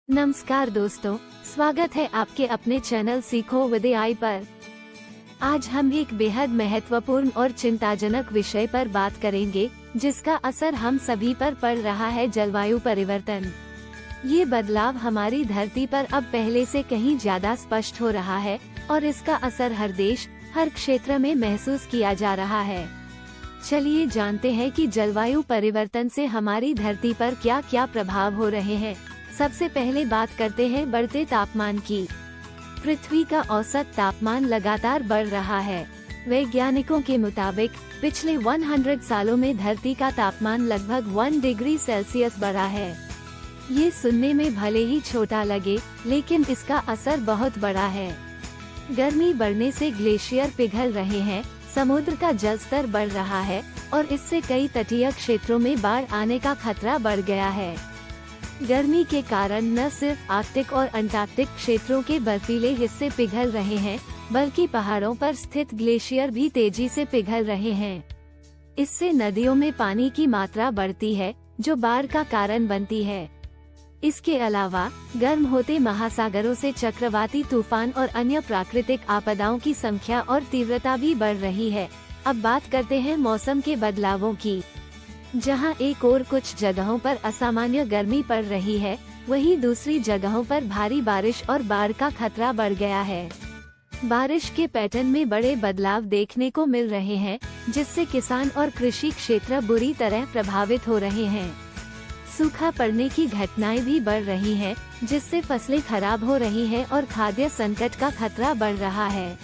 नमस्कार दोस्तों, स्वागत है आपके अपने चैनल सीखो विद AI पर। आज हम एक बेहद महत्वपूर्ण और चिंताजनक विषय पर बात करेंगे, जिसका असर हम सभी पर पड़ रहा है, जलवायु परिवर्तन। ये बदलाव हमारी धरती पर अब पहले से कहीं ज्यादा स्पष्ट हो रहा है और इसका असर हर देश, हर क्षेत्र में महसूस किया जा रहा है। चलिए जानते हैं कि जलवायु परिवर्तन से हमारी धरती पर क्या क्या प्रभाव हो रहे हैं। सबसे पहले बात करते हैं बढ़ते तापमान की। पृथ्वी का औसत तापमान लगातार बढ़ रहा है। वैज्ञानिकों के मुताबिक पिछले 100 सालों में धरती का तापमान लगभग 1 डिग्री सेल्सियस बढ़ा है। ये सुनने में भले ही छोटा लगे, लेकिन इसका असर बहुत बड़ा है। गर्मी बढ़ने से ग्लेशियर पिघल रहे हैं, समुद्र का जल स्तर बढ़ रहा है और इससे कई तटीय क्षेत्रों में बाढ़ आने का खतरा बढ़ गया है। गर्मी के कारण न सिर्फ आर्कटिक और अंटार्कटिक क्षेत्रों के बर्फीले हिस्से पिघल रहे हैं, बल्कि पहाड़ों पर स्थित ग्लेशियर भी तेजी से पिघल रहे हैं। इससे नदियों में पानी की मात्रा बढ़ती है, जो बाढ़ का कारण बनती है। इसके अलावा गर्म होते महासागरों से चक्रवाती तूफान और अन्य प्राकृतिक आपदाओं की संख्या और तीव्रता भी बढ़ रही है। अब बात करते हैं मौसम के बदलावों की। जहां एक और कुछ जगहों पर असामान्य गर्मी पड़ रही है, वहीं दूसरी जगहों पर भारी बारिश और बाढ़ का खतरा बढ़ गया है। बारिश के पैटर्न में बड़े बदलाव देखने को मिल रहे हैं, जिससे किसान और कृषि क्षेत्र बुरी तरह प्रभावित हो रहे हैं। सूखा पड़ने की घटनाएं भी बढ़ रही हैं, जिससे फसलें खराब हो रही हैं और खाद्य संकट का खतरा बढ़ रहा है।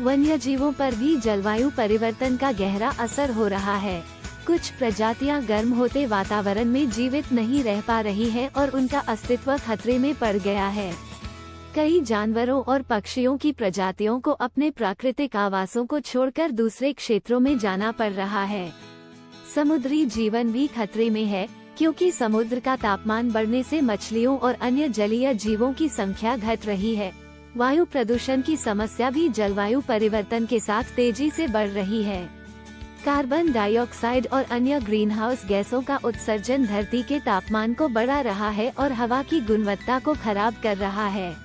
वन्य जीवों पर भी जलवायु परिवर्तन का गहरा असर हो रहा है। कुछ प्रजातियां गर्म होते वातावरण में जीवित नहीं रह पा रही हैं और उनका अस्तित्व खतरे में पड़ गया है। कई जानवरों और पक्षियों की प्रजातियों को अपने प्राकृतिक आवासों को छोड़कर दूसरे क्षेत्रों में जाना पड़ रहा है। समुद्री जीवन भी खतरे में है, क्योंकि समुद्र का तापमान बढ़ने से मछलियों और अन्य जलीय जीवों की संख्या घट रही है। वायु प्रदूषण की समस्या भी जलवायु परिवर्तन के साथ तेजी से बढ़ रही है। कार्बन डाइऑक्साइड और अन्य ग्रीनहाउस गैसों का उत्सर्जन धरती के तापमान को बढ़ा रहा है और हवा की गुणवत्ता को खराब कर रहा है।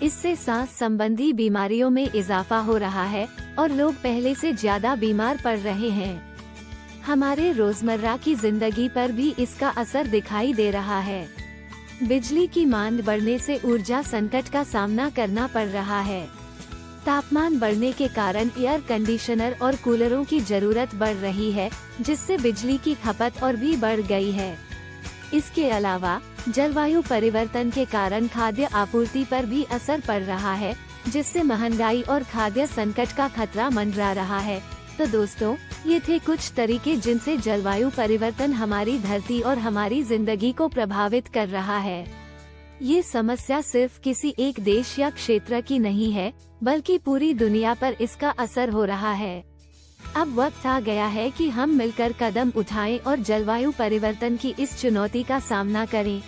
इससे सांस संबंधी बीमारियों में इजाफा हो रहा है और लोग पहले से ज्यादा बीमार पड़ रहे हैं। हमारे रोजमर्रा की जिंदगी पर भी इसका असर दिखाई दे रहा है। बिजली की मांग बढ़ने से ऊर्जा संकट का सामना करना पड़ रहा है। तापमान बढ़ने के कारण एयर कंडीशनर और कूलरों की जरूरत बढ़ रही है, जिससे बिजली की खपत और भी बढ़ गई है। इसके अलावा जलवायु परिवर्तन के कारण खाद्य आपूर्ति पर भी असर पड़ रहा है, जिससे महंगाई और खाद्य संकट का खतरा मंडरा रहा है। तो दोस्तों, ये थे कुछ तरीके जिनसे जलवायु परिवर्तन हमारी धरती और हमारी जिंदगी को प्रभावित कर रहा है। ये समस्या सिर्फ किसी एक देश या क्षेत्र की नहीं है, बल्कि पूरी दुनिया पर इसका असर हो रहा है। अब वक्त आ गया है कि हम मिलकर कदम उठाएं और जलवायु परिवर्तन की इस चुनौती का सामना करें।